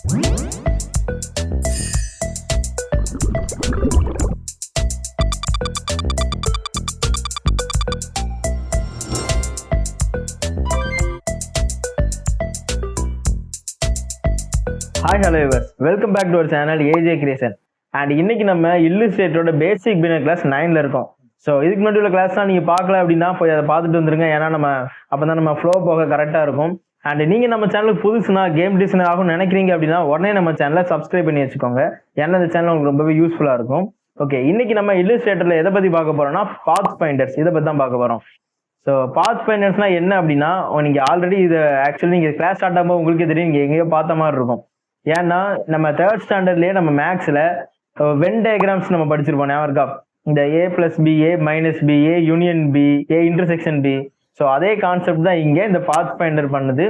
Hi hello viewers, welcome back to our channel AJ Creation. And இன்னைக்கு நம்ம இல்லுஸ்ட்ரேட்டரோட பேசிக் beginner class 9ல இருக்கோம். So இதுக்கு முன்னாடி உள்ள கிளாஸ்லாம் நீங்கள் பார்க்கல அப்படின்னா போய் அதை பார்த்துட்டு வந்துருங்க. ஏன்னா நம்ம அப்போ தான் நம்ம ஃப்ளோ போக கரெக்டாக இருக்கும். அண்ட் நீங்கள் நம்ம சேனலுக்கு புதுசுனா கேம் டிசைனர் ஆகும் நினைக்கிறீங்க அப்படின்னா உடனே நம்ம சேனலை சப்ஸ்கிரைப் பண்ணி வச்சுக்கோங்க. ஏன்னா இந்த சேனல் உங்களுக்கு ரொம்பவே யூஸ்ஃபுல்லாக இருக்கும். ஓகே, இன்னைக்கு நம்ம இல்லுஸ்ட்ரேட்டரில் எதை பற்றி பார்க்க போகிறோம்னா பாத் ஃபைண்டர்ஸ், இதை பற்றி தான் பார்க்க போகிறோம். ஸோ பாத் ஃபைண்டர்ஸ்னால் என்ன அப்படின்னா, நீங்கள் ஆல்ரெடி இதை ஆக்சுவலி நீங்கள் கிளாஸ் ஸ்டார்ட் ஆகும்போது உங்களுக்கே தெரியும், நீங்கள் எங்கேயோ பார்த்த மாதிரி இருக்கும். ஏன்னா நம்ம தேர்ட் ஸ்டாண்டர்ட்லேயே நம்ம மேக்ஸில் வென் டயக்ராம்ஸ் நம்ம படிச்சிருப்போம், ஞாபகம் இருக்கா? இந்த A plus B, A minus B, A union B, A intersection B. So அதே கான்செப்ட் தான் இங்கே இந்த பாத் ஃபைண்டர் பண்ணுது.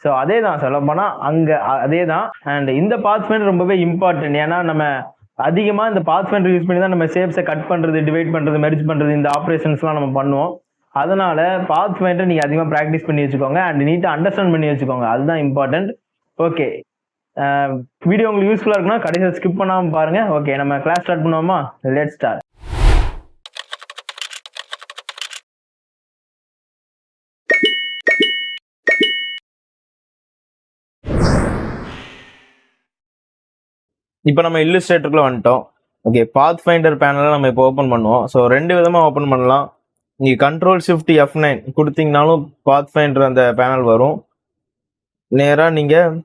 ஸோ அதே தான் சொல்ல போனால் அங்கே அதே தான். அண்ட் இந்த பாத் ஃபைண்டர் ரொம்பவே இம்பார்ட்டன்ட். ஏன்னா நம்ம அதிகமாக இந்த பாத் ஃபைண்டர் யூஸ் பண்ணி தான் நம்ம ஷேப்ஸை கட் பண்ணுறது, டிவைட் பண்ணுறது, மெர்ஜ் பண்ணுறது, இந்த ஆப்ரேஷன்ஸ்லாம் நம்ம பண்ணுவோம். அதனால பாத் ஃபைண்டர் நீங்கள் அதிகமாக ப்ராக்டிஸ் பண்ணி வச்சுக்கோங்க அண்ட் நீட்டாக அண்டர்ஸ்டாண்ட் பண்ணி வச்சுக்கோங்க, அதுதான் இம்பார்ட்டன்ட். ஓகே, வீடியோ உங்களுக்கு யூஸ்ஃபுல்லாக இருக்குன்னா கடைசியாக ஸ்கிப் பண்ணாமல் பாருங்கள். ஓகே, நம்ம கிளாஸ் ஸ்டார்ட் பண்ணுவோமா? Let's start. இப்போ நம்ம இல்லுஸ்ட்ரேட்டருக்குள்ள வந்துட்டோம். ஓகே, பாத் ஃபைண்டர் பேனலை நம்ம இப்போ ஓப்பன் பண்ணுவோம். ஸோ ரெண்டு விதமாக ஓப்பன் பண்ணலாம். நீங்கள் கண்ட்ரோல் ஷிஃப்ட் F9 கொடுத்தீங்கனாலும் பாத் ஃபைண்டர் அந்த பேனல் வரும். நேராக நீங்கள்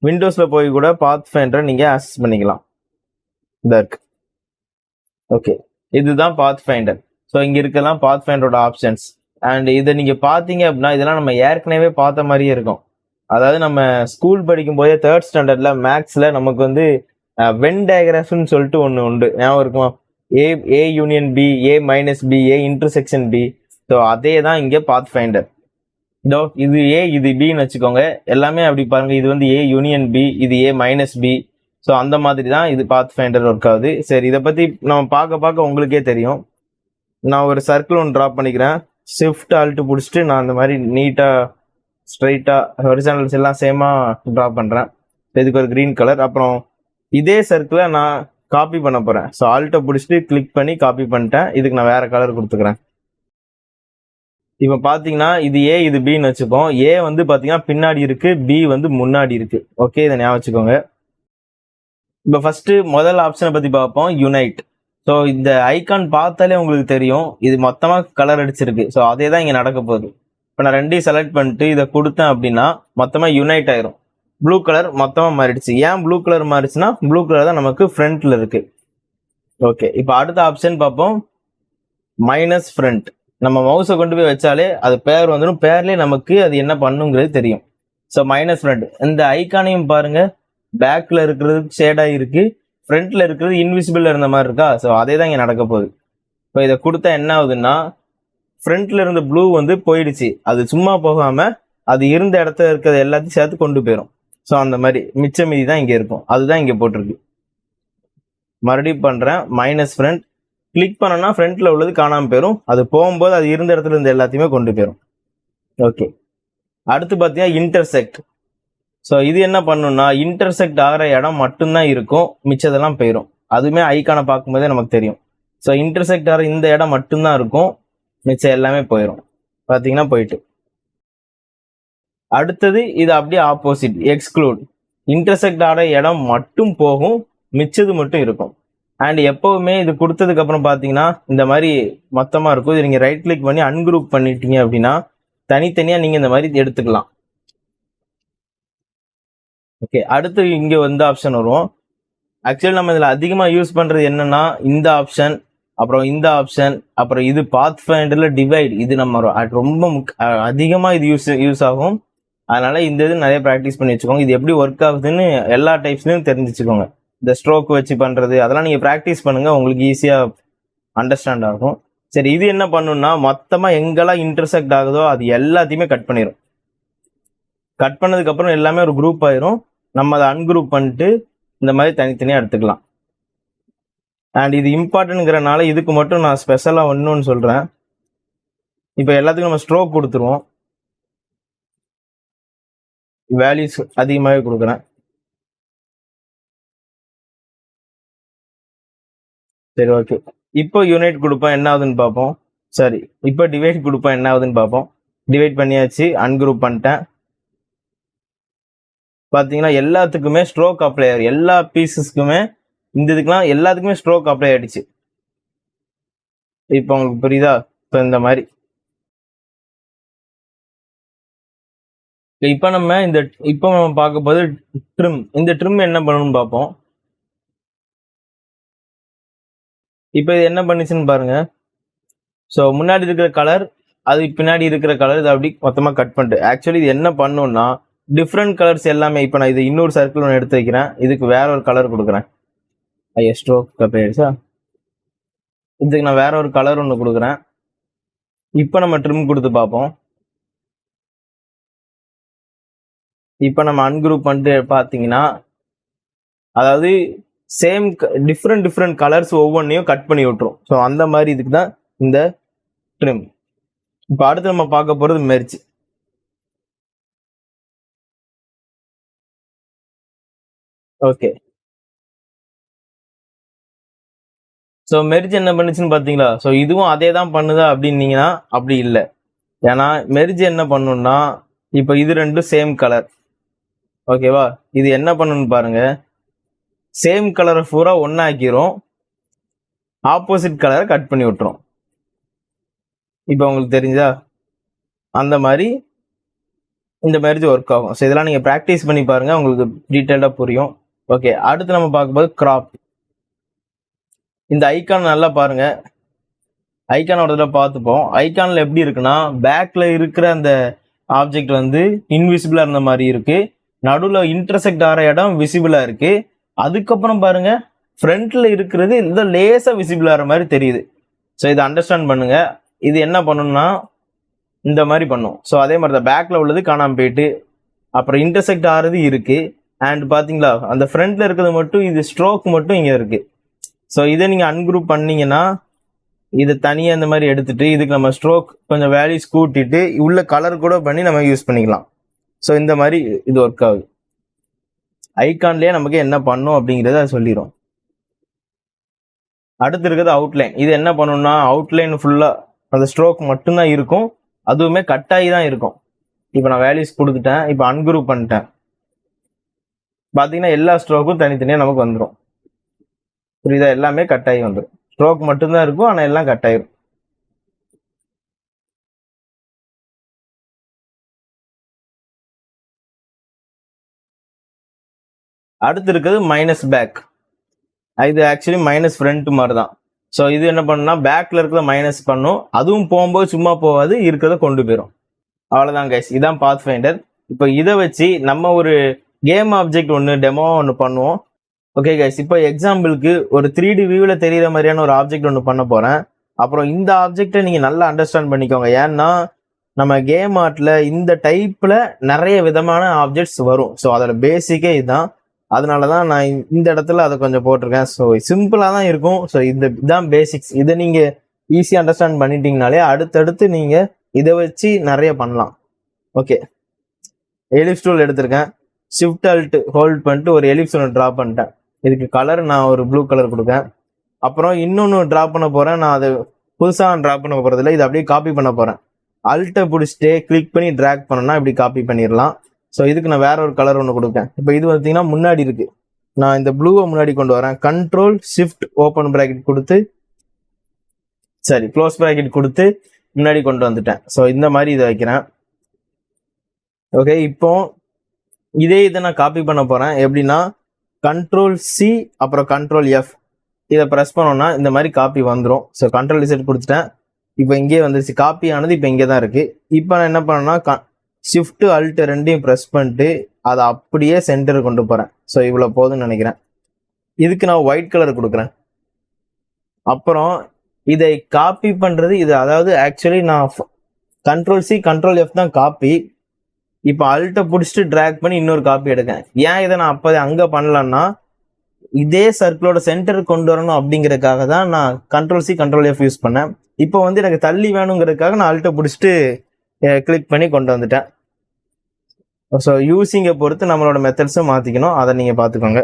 விண்டோஸில் போய் கூட பாத் ஃபைண்டரை நீங்கள் ஆக்சஸ் பண்ணிக்கலாம். இருக்கு. ஓகே, இதுதான் பாத் ஃபைண்டர். ஸோ இங்கே இருக்கலாம் பாத் ஃபைண்டரோட ஆப்ஷன்ஸ். அண்ட் இதை நீங்கள் பார்த்தீங்க அப்படின்னா இதெல்லாம் நம்ம ஏற்கனவே பார்த்த மாதிரியே இருக்கும். அதாவது நம்ம ஸ்கூல் படிக்கும் போதே தேர்ட் ஸ்டாண்டர்டில் மேக்ஸில் நமக்கு வந்து வென் டயக்ராம்ஸ்னு சொல்லிட்டு ஒன்று உண்டு, ஞாபகம் இருக்குமா? A union B, A minus B, A intersection B. So அதே தான் இங்கே பாத் ஃபைண்டர். இதோ இது ஏ, இது பின்னு வச்சுக்கோங்க. எல்லாமே அப்படி பாருங்க, இது வந்து ஏ யூனியன் பி, இது ஏ மைனஸ் பி. ஸோ அந்த மாதிரி தான் இது பாத் ஃபைண்டர் ஒர்க் ஆகுது. சரி, இதை பற்றி நம்ம பார்க்க உங்களுக்கே தெரியும். நான் ஒரு சர்க்கிள் ஒன்று ட்ரா பண்ணிக்கிறேன். ஷிஃப்ட் ஆல்ட்டு பிடிச்சிட்டு நான் அந்த மாதிரி நீட்டாக ஸ்ட்ரைட்டாக ஹொரிசாண்டல்ஸ் எல்லாம் சேமாக ட்ரா பண்ணுறேன். இதுக்கு ஒரு க்ரீன் கலர். அப்புறம் இதே சர்க்கிளை நான் காப்பி பண்ண போகிறேன். ஸோ ஆல்ட்டை பிடிச்சிட்டு கிளிக் பண்ணி காப்பி பண்ணிட்டேன். இதுக்கு நான் வேறு கலர் கொடுத்துக்கிறேன். இப்போ பார்த்தீங்கன்னா இது ஏ, இது பின்னு வச்சுப்போம். ஏ வந்து பார்த்தீங்கன்னா பின்னாடி இருக்குது, பி வந்து முன்னாடி இருக்குது. ஓகே, இதை ஞாபகம் வச்சுக்கோங்க. இப்போ ஃபஸ்ட்டு முதல் ஆப்ஷனை பற்றி பார்ப்போம், யுனைட். ஸோ இந்த ஐக்கான் பார்த்தாலே உங்களுக்கு தெரியும், இது மொத்தமாக கலர் அடிச்சிருக்கு. ஸோ அதே தான் இங்கே நடக்க போகுது. இப்போ நான் ரெண்டையும் செலக்ட் பண்ணிட்டு இதை கொடுத்தேன் அப்படின்னா மொத்தமாக யுனைட் ஆயிரும். ப்ளூ கலர் மொத்தமாக மாறிடுச்சு. ஏன் ப்ளூ கலர் மாறிடுச்சுன்னா ப்ளூ கலர் தான் நமக்கு ஃப்ரண்ட்டில் இருக்குது. ஓகே, இப்போ அடுத்த ஆப்ஷன் பார்ப்போம், மைனஸ் ஃப்ரண்ட். நம்ம மவுஸை கொண்டு போய் வச்சாலே அது பேர் வந்துடும், பேர்லேயே நமக்கு அது என்ன பண்ணுங்கிறது தெரியும். So minus front. இந்த ஐக்கானையும் பாருங்கள், பேக்கில் இருக்கிறது ஷேடாக இருக்குது, ஃப்ரண்ட்டில் இருக்கிறது இன்விசிபிளில் இருந்த மாதிரி இருக்கா? ஸோ அதே தான் இங்கே நடக்க போகுது. இப்போ இதை கொடுத்தா என்ன ஆகுதுன்னா ஃப்ரண்ட்டில் இருந்த ப்ளூ வந்து போயிடுச்சு. அது சும்மா போகாமல் அது இருந்த இடத்துல இருக்கிறது எல்லாத்தையும் சேர்த்து கொண்டு போயிடும். ஸோ அந்த மாதிரி மிச்ச மீதி தான் இங்கே இருக்கும், அதுதான் இங்கே போட்டிருக்கு. மறுபடியும் பண்ணுறேன், மைனஸ் ஃப்ரண்ட். கிளிக் பண்ணோன்னா ஃப்ரண்ட்டில் உள்ளது காணாமல் போயிடும். அது போகும்போது அது இருந்த இடத்துல இருந்த எல்லாத்தையுமே கொண்டு போயிடும். ஓகே, அடுத்து பார்த்தீங்கன்னா இன்டர்செக்ட். ஸோ இது என்ன பண்ணுன்னா இன்டர்செக்ட் ஆகிற இடம் மட்டும்தான் இருக்கும், மிச்சதெல்லாம் போயிடும். அதுவுமே ஐக்கானை பார்க்கும்போதே நமக்கு தெரியும். ஸோ இன்டர்செக்ட் ஆகிற இந்த இடம் மட்டும்தான் இருக்கும், மிச்சம் எல்லாமே போயிடும். பார்த்தீங்கன்னா போயிட்டு. அடுத்தது இது அப்படியே ஆப்போசிட், எக்ஸ்க்ளூட். இன்டர்செக்ட் ஆகிற இடம் மட்டும் போகும், மிச்சது மட்டும் இருக்கும். அண்ட் எப்போவுமே இது கொடுத்ததுக்கு அப்புறம் பார்த்தீங்கன்னா இந்த மாதிரி மொத்தமாக இருக்கும். இது நீங்கள் ரைட் கிளிக் பண்ணி அன்குரூப் பண்ணிட்டீங்க அப்படின்னா தனித்தனியாக நீங்கள் இந்த மாதிரி எடுத்துக்கலாம். ஓகே, அடுத்து இங்கே வந்து ஆப்ஷன் வரும். ஆக்சுவலி நம்ம இதில் அதிகமாக யூஸ் பண்ணுறது என்னன்னா இந்த ஆப்ஷன், அப்புறம் இந்த ஆப்ஷன், அப்புறம் இது பாத் ஃபைண்டரில் டிவைட். இது நம்ம ரொம்ப அதிகமாக இது யூஸ் ஆகும். அதனால இந்த இது நிறைய ப்ராக்டிஸ் பண்ணி வச்சுக்கோங்க. இது எப்படி ஒர்க் ஆகுதுன்னு எல்லா டைப்ஸ்லையும் தெரிஞ்சுக்கோங்க. இந்த ஸ்ட்ரோக் வச்சு பண்ணுறது அதெல்லாம் நீங்கள் ப்ராக்டிஸ் பண்ணுங்கள், உங்களுக்கு ஈஸியாக அண்டர்ஸ்டாண்ட் ஆகும். சரி, இது என்ன பண்ணுன்னா மொத்தமாக எங்கெல்லாம் இன்டர்செக்ட் ஆகுதோ அது எல்லாத்தையுமே கட் பண்ணிடும். கட் பண்ணதுக்கப்புறம் எல்லாமே ஒரு குரூப் ஆயிரும். நம்ம அதை அன்குரூப் பண்ணிட்டு இந்த மாதிரி தனித்தனியாக எடுத்துக்கலாம். அண்ட் இது இம்பார்ட்டன்ட்ங்கிறனால இதுக்கு மட்டும் நான் ஸ்பெஷலாக ஒன்றுன்னு சொல்கிறேன். இப்போ எல்லாத்துக்கும் நம்ம ஸ்ட்ரோக் கொடுத்துருவோம், வேல்யூஸ் அதிகமாகவே கொடுக்குறேன். சரி, ஓகே. இப்போ யூனிட் கொடுப்போம் என்ன ஆகுதுன்னு பார்ப்போம். சரி, இப்போ டிவைட் கொடுப்போம் என்ன ஆகுதுன்னு பார்ப்போம். டிவைட் பண்ணியாச்சு, அன்குரூப் பண்ணிட்டேன். பார்த்தீங்கன்னா எல்லாத்துக்குமே ஸ்ட்ரோக் அப்ளை ஆகும். எல்லா பீசஸ்க்குமே இந்த இதுக்கெல்லாம் எல்லாத்துக்குமே ஸ்ட்ரோக் அப்ளை ஆயிடுச்சு. இப்போ உங்களுக்கு புரியுதா? இப்போ இந்த மாதிரி இப்போ நம்ம பார்க்க போது ட்ரிம். இந்த ட்ரிம் என்ன பண்ணணும்னு பார்ப்போம். இப்போ இது என்ன பண்ணுச்சுன்னு பாருங்க. ஸோ முன்னாடி இருக்கிற கலர், அது பின்னாடி இருக்கிற கலர், இதை அப்படி மொத்தமாக கட் பண்ணிட்டு ஆக்சுவலி இது என்ன பண்ணுன்னா டிஃப்ரெண்ட் கலர்ஸ் எல்லாமே. இப்போ நான் இது இன்னொரு சர்க்கிள் ஒன்று எடுத்து வைக்கிறேன், இதுக்கு வேற ஒரு கலர் கொடுக்குறேன். ஐயா ஸ்ட்ரோக் கப் ஆயிடுச்சா? இதுக்கு நான் வேற ஒரு கலர் ஒன்று கொடுக்குறேன். இப்போ நம்ம ட்ரிம் கொடுத்து பார்ப்போம். இப்போ நம்ம அன்குரூப் பண்ணிட்டு பார்த்தீங்கன்னா, அதாவது சேம் டிஃப்ரெண்ட் கலர்ஸ் ஒவ்வொன்றையும் கட் பண்ணி விட்டுரும். ஸோ அந்த மாதிரி இதுக்கு தான் இந்த ட்ரிம். இப்போ அடுத்து நம்ம பார்க்க போகிறது மெர்ஜ். ஓகே, ஸோ மெர்ஜ் என்ன பண்ணுச்சுன்னு பார்த்தீங்களா? ஸோ இதுவும் அதே தான் பண்ணுதா அப்படின்னீங்கன்னா அப்படி இல்லை. ஏன்னா மெர்ஜ் என்ன பண்ணுன்னா, இப்போ இது ரெண்டும் சேம் கலர், ஓகேவா? இது என்ன பண்ணணும்னு பாருங்க, சேம் கலரை பூரா ஒன்னாக்கிரும், ஆப்போசிட் கலரை கட் பண்ணி விட்டுரும். இப்போ உங்களுக்கு தெரிஞ்சா அந்த மாதிரி இந்த மெர்ஜ் ஒர்க் ஆகும். ஸோ இதெல்லாம் நீங்கள் ப்ராக்டிஸ் பண்ணி பாருங்க, உங்களுக்கு டீட்டெயிலாக புரியும். ஓகே, அடுத்து நம்ம பார்க்கும்போது கிராப். இந்த ஐக்கான் நல்லா பாருங்க, ஐக்கானோட இதில் பார்த்துப்போம். ஐக்கானில் எப்படி இருக்குன்னா, பேக்கில் இருக்கிற அந்த ஆப்ஜெக்ட் வந்து இன்விசிபிளாக இருந்த மாதிரி இருக்கு, நடுவில் இன்டர்செக்ட் ஆகிற இடம் விசிபிளாக இருக்கு. அதுக்கப்புறம் பாருங்க, ஃப்ரண்ட்ல இருக்கிறது இந்த லேசாக விசிபிள் ஆகிற மாதிரி தெரியுது. ஸோ இதை அண்டர்ஸ்டாண்ட் பண்ணுங்க. இது என்ன பண்ணணும்னா இந்த மாதிரி பண்ணும். ஸோ அதே மாதிரி தான் பேக்கில் உள்ளது காணாமல் போயிட்டு அப்புறம் இன்டர்செக்ட் ஆகிறது இருக்கு. அண்ட் பார்த்தீங்களா அந்த ஃப்ரண்ட்ல இருக்கிறது மட்டும், இது ஸ்ட்ரோக் மட்டும் இங்கே இருக்கு. ஸோ இதை நீங்கள் அன்குரூப் பண்ணீங்கன்னா, இதை தனியாக இந்த மாதிரி எடுத்துட்டு இதுக்கு நம்ம ஸ்ட்ரோக் கொஞ்சம் வேல்யூஸ் கூட்டிட்டு உள்ள கலர் கூட பண்ணி நம்ம யூஸ் பண்ணிக்கலாம். ஸோ இந்த மாதிரி இது ஒர்க் ஆகுது. ஐகான்லேயே நமக்கு என்ன பண்ணும் அப்படிங்கிறத அது சொல்லிடும். அடுத்து இருக்கிறது அவுட்லைன். இது என்ன பண்ணணும்னா, அவுட்லைன் ஃபுல்லாக அந்த ஸ்ட்ரோக் மட்டும்தான் இருக்கும், அதுவுமே கட் ஆகி தான் இருக்கும். இப்போ நான் வேல்யூஸ் கொடுத்துட்டேன், இப்போ அன்குரூப் பண்ணிட்டேன். பார்த்தீங்கன்னா எல்லா ஸ்ட்ரோக்கும் தனித்தனியாக நமக்கு வந்துடும். புரியுதா? எல்லாமே கட் ஆகி வந்துடும். ஸ்ட்ரோக் மட்டும்தான் இருக்கும், ஆனால் எல்லாம் கட் ஆயிரும். அடுத்து இருக்கிறது மைனஸ் பேக். இது ஆக்சுவலி மைனஸ் ஃப்ரண்ட் மாதிரி தான். ஸோ இது என்ன பண்ணுன்னா, பேக்கில் இருக்கிறத மைனஸ் பண்ணும், அதுவும் போகும்போது சும்மா போகாது, இருக்கிறத கொண்டு போயிடும். அவ்வளோதான் கைஸ், இதான் பாத் ஃபைண்டர். இப்போ இதை வச்சு நம்ம ஒரு கேம் ஆப்ஜெக்ட் ஒன்று டெமோ ஒன்று பண்ணுவோம். ஓகே கைஸ், இப்போ எக்ஸாம்பிளுக்கு ஒரு 3D வியூவில் தெரிகிற மாதிரியான ஒரு ஆப்ஜெக்ட் ஒன்று பண்ண போகிறேன். அப்புறம் இந்த ஆப்ஜெக்டை நீங்கள் நல்லா அண்டர்ஸ்டாண்ட் பண்ணிக்கோங்க. ஏன்னா நம்ம கேம் ஆர்ட்டில் இந்த டைப்பில் நிறைய விதமான ஆப்ஜெக்ட்ஸ் வரும். ஸோ அதோட பேசிக்கே இதுதான். அதனால தான் நான் இந்த இடத்துல அதை கொஞ்சம் போட்டிருக்கேன். ஸோ சிம்பிளாக தான் இருக்கும். ஸோ இதுதான் பேசிக்ஸ். இதை நீங்கள் ஈஸியாக அண்டர்ஸ்டாண்ட் பண்ணிட்டீங்கனாலே அடுத்தடுத்து நீங்கள் இதை வச்சு நிறைய பண்ணலாம். ஓகே, எலிப்ஸ் டூல் எடுத்திருக்கேன், ஷிஃப்ட் அல்ட் ஹோல்ட் பண்ணிட்டு ஒரு எலிப்ஸ் ஒன்று ட்ரா பண்ணிட்டேன். இதுக்கு கலர் நான் ஒரு ப்ளூ கலர் கொடுக்கேன். அப்புறம் இன்னொன்று ட்ரா பண்ண போகிறேன். நான் அதை புதுசாக ட்ரா பண்ண போகிறதில்ல, இதை அப்படியே காப்பி பண்ண போகிறேன். அல்ட்டை பிடிச்சிட்டு கிளிக் பண்ணி ட்ராக் பண்ணோன்னா இப்படி காப்பி பண்ணிடலாம். ஸோ இதுக்கு நான் வேற ஒரு கலர் ஒன்று கொடுப்பேன். இப்போ இது பார்த்தீங்கன்னா முன்னாடி இருக்கு, நான் இந்த ப்ளூவை முன்னாடி கொண்டு வரேன். கண்ட்ரோல் ஷிஃப்ட் ஓப்பன் ப்ராக்கெட் கொடுத்து, சரி க்ளோஸ் ப்ராக்கெட் கொடுத்து முன்னாடி கொண்டு வந்துட்டேன். ஸோ இந்த மாதிரி இதை வைக்கிறேன். ஓகே, இப்போ இதை நான் காப்பி பண்ண போகிறேன். எப்படின்னா கண்ட்ரோல் சி அப்புறம் கண்ட்ரோல் எஃப் இதை ப்ரெஸ் பண்ணோன்னா இந்த மாதிரி காப்பி வந்துடும். ஸோ கண்ட்ரோல் இசட் கொடுத்துட்டேன், இப்போ இங்கே வந்துருச்சு. காப்பி ஆனது இப்போ இங்கே தான் இருக்குது. இப்போ நான் என்ன பண்ணேன்னா ஷிஃப்ட் அல்ட் ரெண்டையும் ப்ரெஸ் பண்ணிட்டு அதை அப்படியே சென்டருக்கு கொண்டு போகிறேன். ஸோ இவ்வளோ போதும்னு நினைக்கிறேன். இதுக்கு நான் ஒயிட் கலர் கொடுக்குறேன். அப்புறம் இதை காப்பி பண்ணுறது இது, அதாவது ஆக்சுவலி நான் கண்ட்ரோல் சி கண்ட்ரோல் எஃப் தான் காப்பி. இப்போ அல்ட்டை பிடிச்சிட்டு ட்ராக் பண்ணி இன்னொரு காப்பி எடுக்கேன். ஏன் இதை நான் அப்போ அங்கே பண்ணலன்னா, இதே சர்க்கிளோட சென்டருக்கு கொண்டு வரணும் அப்படிங்கிறதுக்காக தான் நான் control C control F use பண்ணேன். இப்போ வந்து எனக்கு தள்ளி வேணுங்கிறதுக்காக நான் அல்ட்டை பிடிச்சிட்டு கிளிக் பண்ணி கொண்டு வந்துட்டேன். ஸோ யூஸிங்கை பொறுத்து நம்மளோட மெத்தட்ஸும் மாற்றிக்கணும், அதை நீங்கள் பார்த்துக்கோங்க.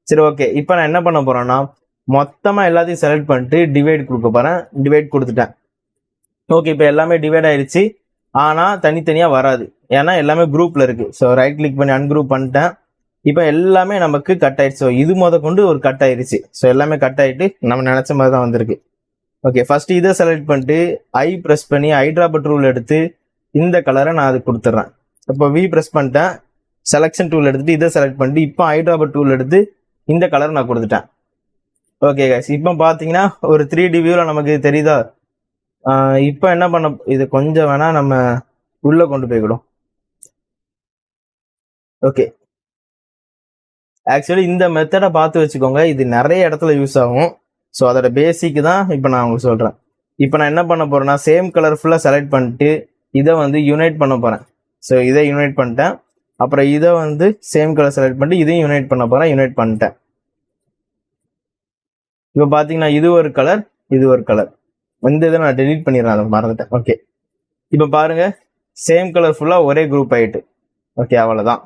சரி, ஓகே. இப்போ நான் என்ன பண்ண போகிறேன்னா, மொத்தமா எல்லாத்தையும் செலக்ட் பண்ணிட்டு டிவைட் கொடுக்க போறேன். டிவைட் கொடுத்துட்டேன். ஓகே, இப்போ எல்லாமே டிவைட் ஆயிடுச்சு. ஆனா தனித்தனியா வராது, ஏன்னா எல்லாமே குரூப்ல இருக்கு. ஸோ ரைட் கிளிக் பண்ணி அன்குரூப் பண்ணிட்டேன். இப்போ எல்லாமே நமக்கு கட் ஆயிடுச்சு. ஸோ இது கொண்டு ஒரு கட் ஆயிடுச்சு. ஸோ எல்லாமே கட் ஆயிட்டு நம்ம நினைச்ச மாதிரி தான் வந்திருக்கு. ஓகே, ஃபர்ஸ்ட் இதை செலக்ட் பண்ணிட்டு ஐ ப்ரெஸ் பண்ணி ஐட்ராபட் ரூல் எடுத்து இந்த கலரை நான் அது கொடுத்துட்றேன். இப்போ வி ப்ரெஸ் பண்ணிட்டேன், செலக்ஷன் டூல் எடுத்துட்டு இதை செலக்ட் பண்ணிட்டு இப்போ ஐட்ராபட் டூல் எடுத்து இந்த கலர் நான் கொடுத்துட்டேன். ஓகே கைஸ், இப்போ பார்த்தீங்கன்னா ஒரு 3D வியூவில் நமக்கு தெரியுதா? இப்போ என்ன பண்ண, இது கொஞ்சம் வேணா நம்ம உள்ள கொண்டு போய்க்கிடும். ஓகே, ஆக்சுவலி இந்த மெத்தடை பார்த்து வச்சுக்கோங்க, இது நிறைய இடத்துல யூஸ் ஆகும். ஸோ அதோட பேசிக் தான் இப்போ நான் உங்களுக்கு சொல்கிறேன். இப்போ நான் என்ன பண்ண போறேன்னா சேம் கலர் ஃபுல்லாக செலக்ட் பண்ணிட்டு இதை யுனைட் பண்ண போகிறேன். ஸோ இதை யுனைட் பண்ணிட்டேன். அப்புறம் இதை சேம் கலர் செலக்ட் பண்ணிட்டு இதையும் யுனைட் பண்ண போகிறேன். யுனைட் பண்ணிட்டேன். இப்போ பார்த்தீங்கன்னா இது ஒரு கலர், இது ஒரு கலர். இதை நான் டெலீட் பண்ணிடுறேன், அதை மறந்துட்டேன். ஓகே, இப்போ பாருங்க சேம் கலர் ஃபுல்லாக ஒரே குரூப் ஆயிட்டு. ஓகே, அவ்வளோதான்.